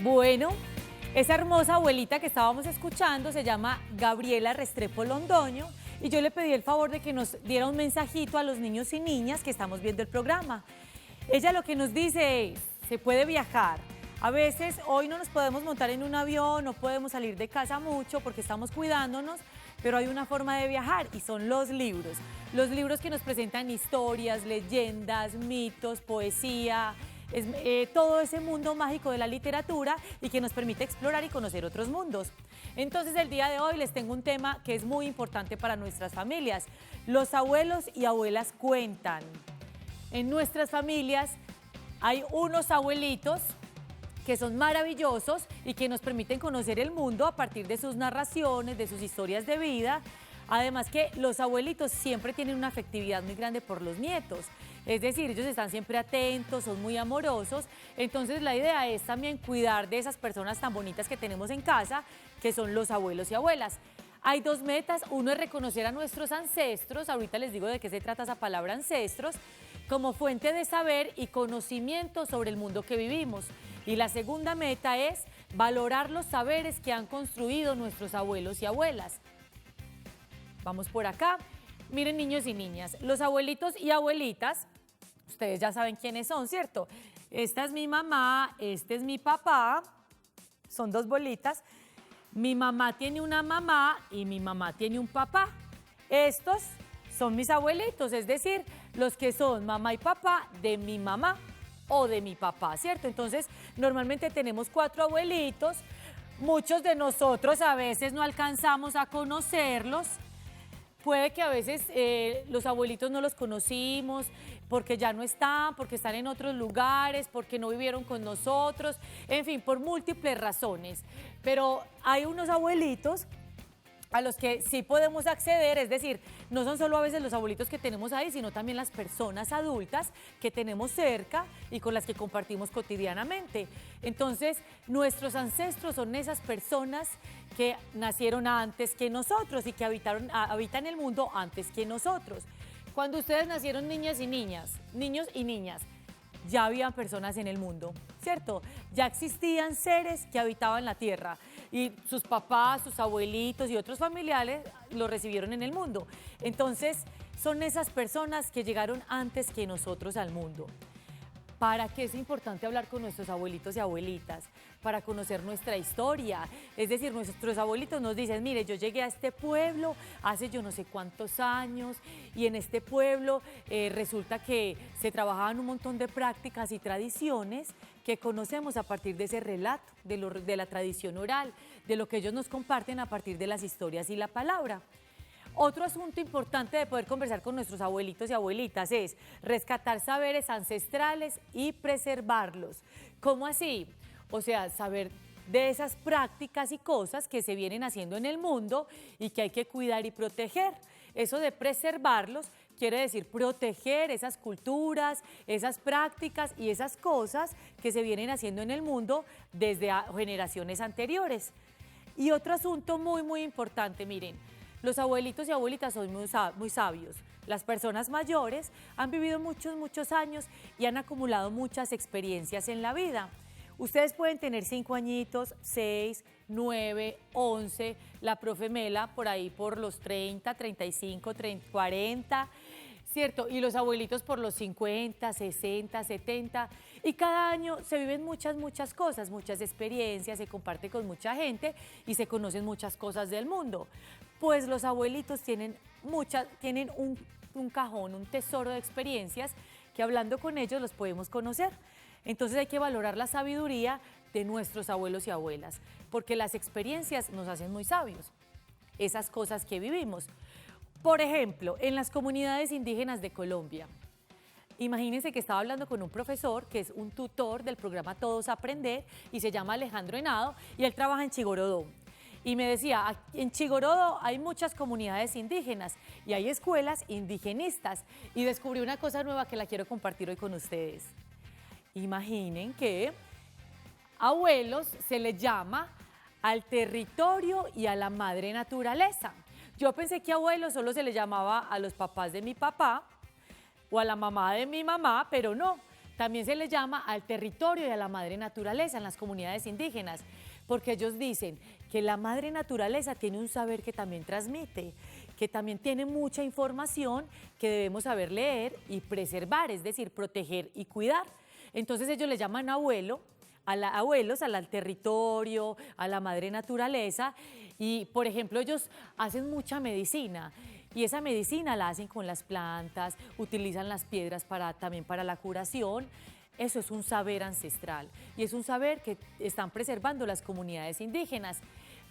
Bueno, esa hermosa abuelita que estábamos escuchando se llama Gabriela Restrepo Londoño y yo le pedí el favor de que nos diera un mensajito a los niños y niñas que estamos viendo el programa. Ella lo que nos dice es, se puede viajar. A veces hoy no nos podemos montar en un avión, no podemos salir de casa mucho porque estamos cuidándonos, pero hay una forma de viajar y son los libros. Los libros que nos presentan historias, leyendas, mitos, poesía, todo ese mundo mágico de la literatura y que nos permite explorar y conocer otros mundos. Entonces el día de hoy les tengo un tema que es muy importante para nuestras familias. Los abuelos y abuelas cuentan. En nuestras familias hay unos abuelitos que son maravillosos y que nos permiten conocer el mundo a partir de sus narraciones, de sus historias de vida. Además que los abuelitos siempre tienen una afectividad muy grande por los nietos. Es decir, ellos están siempre atentos, son muy amorosos. Entonces la idea es también cuidar de esas personas tan bonitas que tenemos en casa, que son los abuelos y abuelas. Hay dos metas, uno es reconocer a nuestros ancestros, ahorita les digo de qué se trata esa palabra ancestros, como fuente de saber y conocimiento sobre el mundo que vivimos. Y la segunda meta es valorar los saberes que han construido nuestros abuelos y abuelas. Vamos por acá. Miren, niños y niñas, los abuelitos y abuelitas, ustedes ya saben quiénes son, ¿cierto? Esta es mi mamá, este es mi papá, son dos bolitas. Mi mamá tiene una mamá y mi mamá tiene un papá. Estos son mis abuelitos, es decir, los que son mamá y papá de mi mamá o de mi papá, ¿cierto? Entonces, normalmente tenemos 4 abuelitos. Muchos de nosotros a veces no alcanzamos a conocerlos. Puede que a veces los abuelitos no los conocimos porque ya no están, porque están en otros lugares, porque no vivieron con nosotros, en fin, por múltiples razones. Pero hay unos abuelitos a los que sí podemos acceder, es decir, no son solo a veces los abuelitos que tenemos ahí, sino también las personas adultas que tenemos cerca y con las que compartimos cotidianamente. Entonces, nuestros ancestros son esas personas que nacieron antes que nosotros y que habitan el mundo antes que nosotros. Cuando ustedes nacieron niños y niñas, ya habían personas en el mundo, ¿cierto? Ya existían seres que habitaban la tierra y sus papás, sus abuelitos y otros familiares los recibieron en el mundo. Entonces, son esas personas que llegaron antes que nosotros al mundo. ¿Para qué es importante hablar con nuestros abuelitos y abuelitas? Para conocer nuestra historia. Es decir, nuestros abuelitos nos dicen, mire, yo llegué a este pueblo hace yo no sé cuántos años y en este pueblo resulta que se trabajaban un montón de prácticas y tradiciones que conocemos a partir de ese relato, de la tradición oral, de lo que ellos nos comparten a partir de las historias y la palabra. Otro asunto importante de poder conversar con nuestros abuelitos y abuelitas es rescatar saberes ancestrales y preservarlos. ¿Cómo así? O sea, saber de esas prácticas y cosas que se vienen haciendo en el mundo y que hay que cuidar y proteger. Eso de preservarlos quiere decir proteger esas culturas, esas prácticas y esas cosas que se vienen haciendo en el mundo desde generaciones anteriores. Y otro asunto muy importante, miren, los abuelitos y abuelitas son muy sabios. Las personas mayores han vivido muchos años y han acumulado muchas experiencias en la vida. Ustedes pueden tener 5 añitos, 6, 9, 11, la profe Mela por ahí por los 30, 35, 30, 40, ¿cierto? Y los abuelitos por los 50, 60, 70. Y cada año se viven muchas cosas, muchas experiencias, se comparte con mucha gente y se conocen muchas cosas del mundo. Pues los abuelitos tienen un cajón, un tesoro de experiencias que hablando con ellos los podemos conocer. Entonces hay que valorar la sabiduría de nuestros abuelos y abuelas, porque las experiencias nos hacen muy sabios, esas cosas que vivimos. Por ejemplo, en las comunidades indígenas de Colombia, imagínense que estaba hablando con un profesor que es un tutor del programa Todos Aprender y se llama Alejandro Henao y él trabaja en Chigorodó. Y me decía, en Chigorodó hay muchas comunidades indígenas y hay escuelas indigenistas. Y descubrí una cosa nueva que la quiero compartir hoy con ustedes. Imaginen que abuelos se les llama al territorio y a la madre naturaleza. Yo pensé que abuelos solo se les llamaba a los papás de mi papá o a la mamá de mi mamá, pero no. También se le llama al territorio y a la madre naturaleza en las comunidades indígenas, porque ellos dicen que la madre naturaleza tiene un saber que también transmite, que también tiene mucha información que debemos saber leer y preservar, es decir, proteger y cuidar. Entonces ellos le llaman abuelos al territorio, a la madre naturaleza, y por ejemplo ellos hacen mucha medicina. Y esa medicina la hacen con las plantas, utilizan las piedras también para la curación. Eso es un saber ancestral y es un saber que están preservando las comunidades indígenas.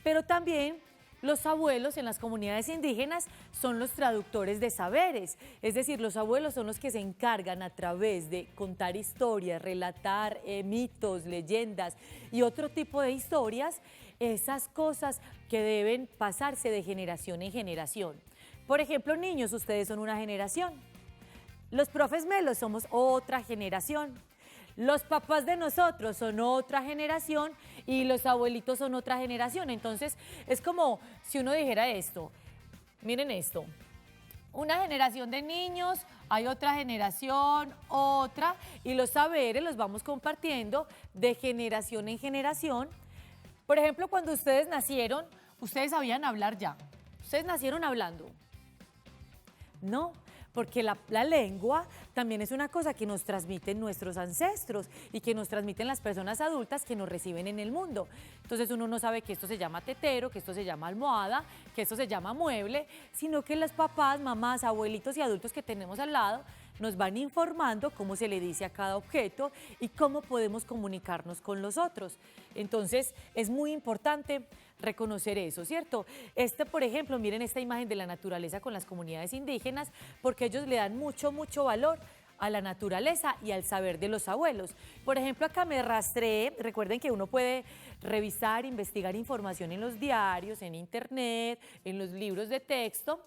Pero también los abuelos en las comunidades indígenas son los traductores de saberes, es decir, los abuelos son los que se encargan a través de contar historias, relatar mitos, leyendas y otro tipo de historias, esas cosas que deben pasarse de generación en generación. Por ejemplo, niños, ustedes son una generación. Los profes Melos somos otra generación. Los papás de nosotros son otra generación y los abuelitos son otra generación. Entonces, es como si uno dijera esto. Miren esto. Una generación de niños, hay otra generación, otra, y los saberes los vamos compartiendo de generación en generación. Por ejemplo, cuando ustedes nacieron, ustedes sabían hablar ya. Ustedes nacieron hablando. No, porque la lengua también es una cosa que nos transmiten nuestros ancestros y que nos transmiten las personas adultas que nos reciben en el mundo. Entonces uno no sabe que esto se llama tetero, que esto se llama almohada, que esto se llama mueble, sino que los papás, mamás, abuelitos y adultos que tenemos al lado nos van informando cómo se le dice a cada objeto y cómo podemos comunicarnos con los otros. Entonces es muy importante reconocer eso, ¿cierto? Por ejemplo, miren esta imagen de la naturaleza con las comunidades indígenas, porque ellos le dan mucho valor a la naturaleza y al saber de los abuelos. Por ejemplo, acá me rastreé, recuerden que uno puede revisar, investigar información en los diarios, en internet, en los libros de texto.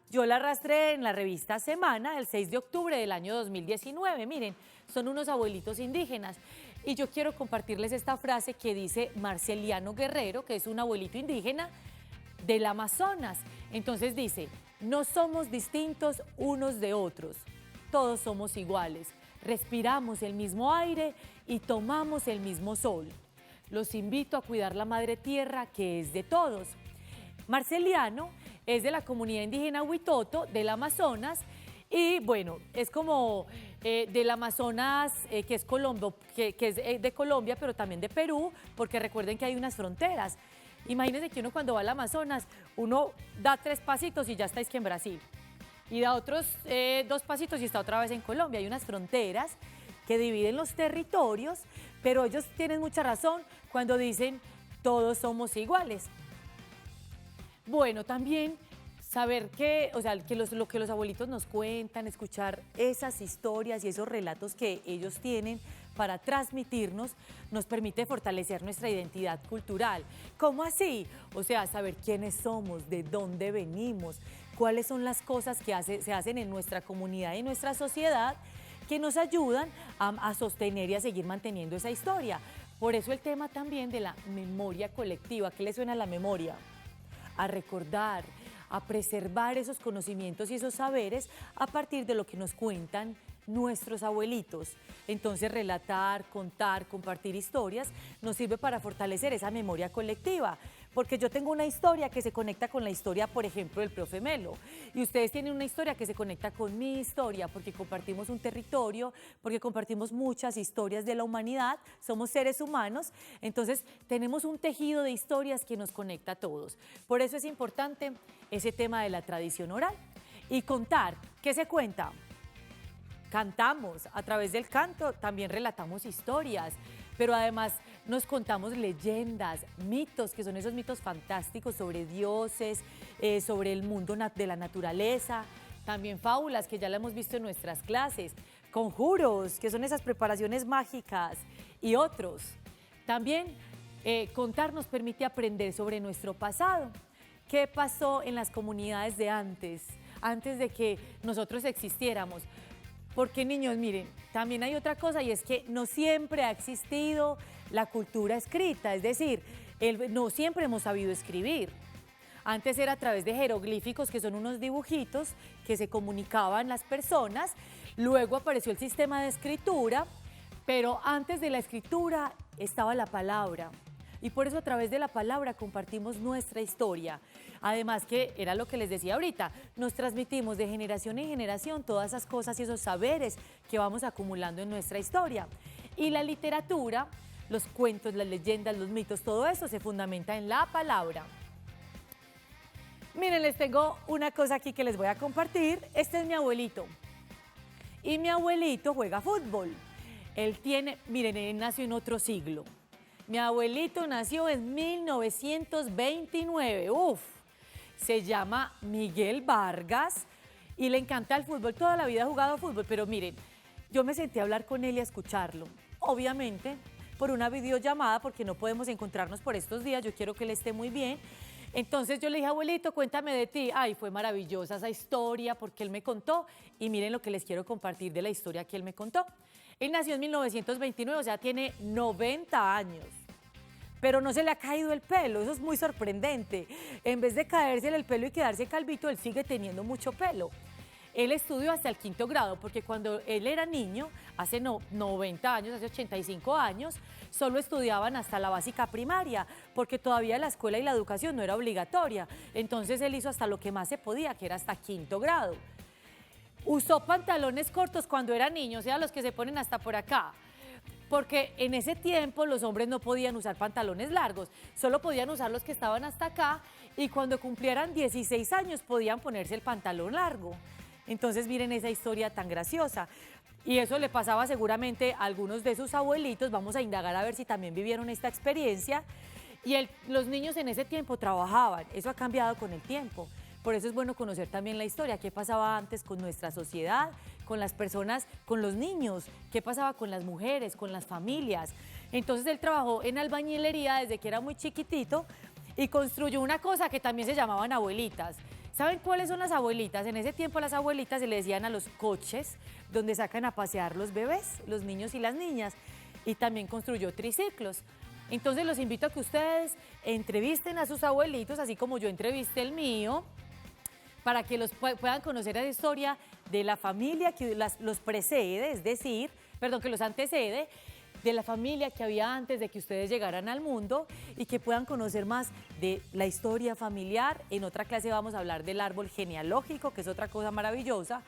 Yo la arrastré en la revista Semana, el 6 de octubre del año 2019. Miren, son unos abuelitos indígenas. Y yo quiero compartirles esta frase que dice Marceliano Guerrero, que es un abuelito indígena del Amazonas. Entonces dice, no somos distintos unos de otros, todos somos iguales, respiramos el mismo aire y tomamos el mismo sol. Los invito a cuidar la madre tierra que es de todos. Marceliano es de la comunidad indígena Huitoto del Amazonas y bueno, es como del Amazonas que es de Colombia, pero también de Perú, porque recuerden que hay unas fronteras. Imagínense que uno cuando va al Amazonas, uno da 3 pasitos y ya estáis que en Brasil. Y da otros 2 pasitos y está otra vez en Colombia. Hay unas fronteras que dividen los territorios, pero ellos tienen mucha razón cuando dicen todos somos iguales. Bueno, también saber lo que los abuelitos nos cuentan, escuchar esas historias y esos relatos que ellos tienen para transmitirnos, nos permite fortalecer nuestra identidad cultural. ¿Cómo así? O sea, saber quiénes somos, de dónde venimos, cuáles son las cosas que se hacen en nuestra comunidad y en nuestra sociedad que nos ayudan a sostener y a seguir manteniendo esa historia. Por eso el tema también de la memoria colectiva. ¿Qué le suena a la memoria? A recordar, a preservar esos conocimientos y esos saberes a partir de lo que nos cuentan nuestros abuelitos. Entonces, relatar, contar, compartir historias nos sirve para fortalecer esa memoria colectiva. Porque yo tengo una historia que se conecta con la historia, por ejemplo, del profe Melo. Y ustedes tienen una historia que se conecta con mi historia, porque compartimos un territorio, porque compartimos muchas historias de la humanidad, somos seres humanos. Entonces, tenemos un tejido de historias que nos conecta a todos. Por eso es importante ese tema de la tradición oral. Y contar, ¿qué se cuenta? Cantamos, a través del canto también relatamos historias, pero además nos contamos leyendas, mitos, que son esos mitos fantásticos sobre dioses, sobre el mundo de la naturaleza, también fábulas, que ya la hemos visto en nuestras clases, conjuros, que son esas preparaciones mágicas, y otros. También contar nos permite aprender sobre nuestro pasado. ¿Qué pasó en las comunidades de antes de que nosotros existiéramos? Porque, niños, miren, también hay otra cosa y es que no siempre ha existido la cultura escrita, es decir, no siempre hemos sabido escribir. Antes era a través de jeroglíficos, que son unos dibujitos que se comunicaban las personas. Luego apareció el sistema de escritura, pero antes de la escritura estaba la palabra. Y por eso a través de la palabra compartimos nuestra historia. Además que era lo que les decía ahorita, nos transmitimos de generación en generación todas esas cosas y esos saberes que vamos acumulando en nuestra historia. Y la literatura, los cuentos, las leyendas, los mitos, todo eso se fundamenta en la palabra. Miren, les tengo una cosa aquí que les voy a compartir. Este es mi abuelito. Y mi abuelito juega fútbol. Miren, él nació en otro siglo. Mi abuelito nació en 1929. Se llama Miguel Vargas y le encanta el fútbol. Toda la vida ha jugado fútbol, pero miren, yo me senté a hablar con él y a escucharlo. Obviamente, por una videollamada, porque no podemos encontrarnos por estos días. Yo quiero que él esté muy bien. Entonces yo le dije, abuelito, cuéntame de ti. Ay, fue maravillosa esa historia porque él me contó. Y miren lo que les quiero compartir de la historia que él me contó. Él nació en 1929, o sea, tiene 90 años. Pero no se le ha caído el pelo, eso es muy sorprendente. En vez de caérsele el pelo y quedarse calvito, él sigue teniendo mucho pelo. Él estudió hasta el 5º grado, porque cuando él era niño, hace 90 años, hace 85 años, solo estudiaban hasta la básica primaria, porque todavía la escuela y la educación no era obligatoria. Entonces él hizo hasta lo que más se podía, que era hasta 5º grado. Usó pantalones cortos cuando era niño, o sea, los que se ponen hasta por acá. Porque en ese tiempo los hombres no podían usar pantalones largos, solo podían usar los que estaban hasta acá y cuando cumplieran 16 años podían ponerse el pantalón largo. Entonces miren esa historia tan graciosa. Y eso le pasaba seguramente a algunos de sus abuelitos, vamos a indagar a ver si también vivieron esta experiencia. Y los niños en ese tiempo trabajaban, eso ha cambiado con el tiempo. Por eso es bueno conocer también la historia, qué pasaba antes con nuestra sociedad, con las personas, con los niños, qué pasaba con las mujeres, con las familias. Entonces él trabajó en albañilería desde que era muy chiquitito y construyó una cosa que también se llamaban abuelitas. ¿Saben cuáles son las abuelitas? En ese tiempo las abuelitas se le decían a los coches donde sacan a pasear los bebés, los niños y las niñas, y también construyó triciclos. Entonces los invito a que ustedes entrevisten a sus abuelitos, así como yo entrevisté el mío, para que puedan conocer la historia de la familia que los precede, es decir, que los antecede, de la familia que había antes de que ustedes llegaran al mundo y que puedan conocer más de la historia familiar. En otra clase vamos a hablar del árbol genealógico, que es otra cosa maravillosa,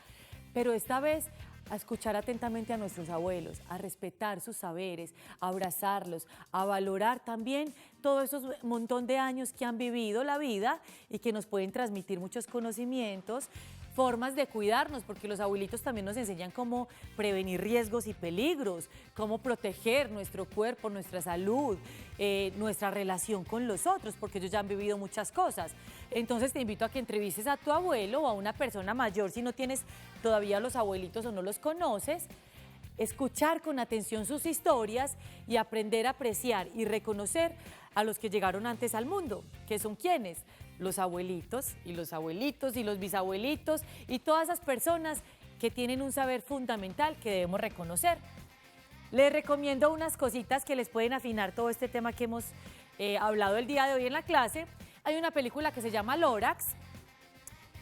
pero esta vez a escuchar atentamente a nuestros abuelos, a respetar sus saberes, a abrazarlos, a valorar también todos esos montón de años que han vivido la vida y que nos pueden transmitir muchos conocimientos, formas de cuidarnos, porque los abuelitos también nos enseñan cómo prevenir riesgos y peligros, cómo proteger nuestro cuerpo, nuestra salud, nuestra relación con los otros, porque ellos ya han vivido muchas cosas. Entonces te invito a que entrevistes a tu abuelo o a una persona mayor si no tienes todavía los abuelitos o no los conoces, escuchar con atención sus historias y aprender a apreciar y reconocer a los que llegaron antes al mundo, que son ¿quiénes? Los abuelitos y los abuelitos y los bisabuelitos y todas esas personas que tienen un saber fundamental que debemos reconocer. Les recomiendo unas cositas que les pueden afinar todo este tema que hemos hablado el día de hoy en la clase. Hay una película que se llama Lorax,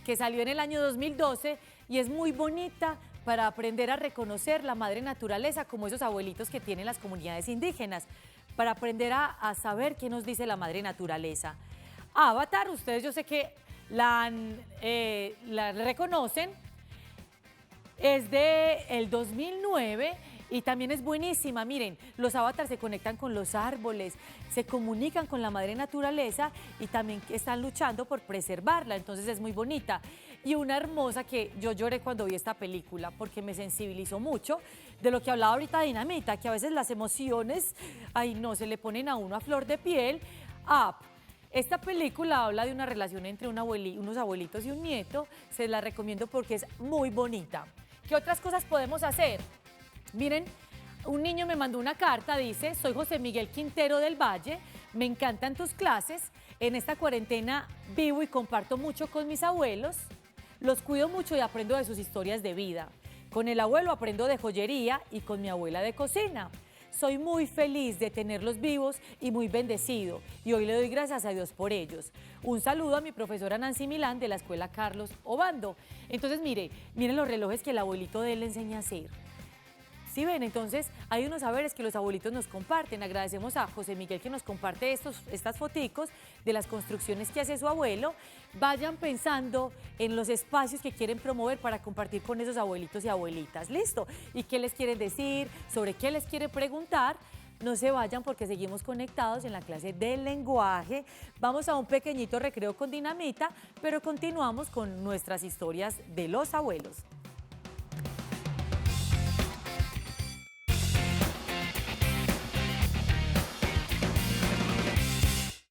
que salió en el año 2012 y es muy bonita para aprender a reconocer la madre naturaleza, como esos abuelitos que tienen las comunidades indígenas, para aprender a saber qué nos dice la madre naturaleza. Avatar, ustedes yo sé que la reconocen, es del 2009 y también es buenísima. Miren, los avatars se conectan con los árboles, se comunican con la madre naturaleza y también están luchando por preservarla, entonces es muy bonita. Y una hermosa que yo lloré cuando vi esta película porque me sensibilizó mucho de lo que hablaba ahorita Dinamita, que a veces las emociones, ay no, se le ponen a uno a flor de piel. Esta película habla de una relación entre unos abuelitos y un nieto, se la recomiendo porque es muy bonita. ¿Qué otras cosas podemos hacer? Miren, un niño me mandó una carta, dice, soy José Miguel Quintero del Valle, me encantan tus clases, en esta cuarentena vivo y comparto mucho con mis abuelos, los cuido mucho y aprendo de sus historias de vida. Con el abuelo aprendo de joyería y con mi abuela de cocina. Soy muy feliz de tenerlos vivos y muy bendecido, y hoy le doy gracias a Dios por ellos. Un saludo a mi profesora Nancy Milán de la Escuela Carlos Obando. Entonces, miren los relojes que el abuelito de él le enseña a hacer. ¿Sí ven? Entonces, hay unos saberes que los abuelitos nos comparten. Agradecemos a José Miguel que nos comparte estas foticos de las construcciones que hace su abuelo. Vayan pensando en los espacios que quieren promover para compartir con esos abuelitos y abuelitas. ¿Listo? ¿Y qué les quieren decir? ¿Sobre qué les quiere preguntar? No se vayan porque seguimos conectados en la clase del lenguaje. Vamos a un pequeñito recreo con Dinamita, pero continuamos con nuestras historias de los abuelos.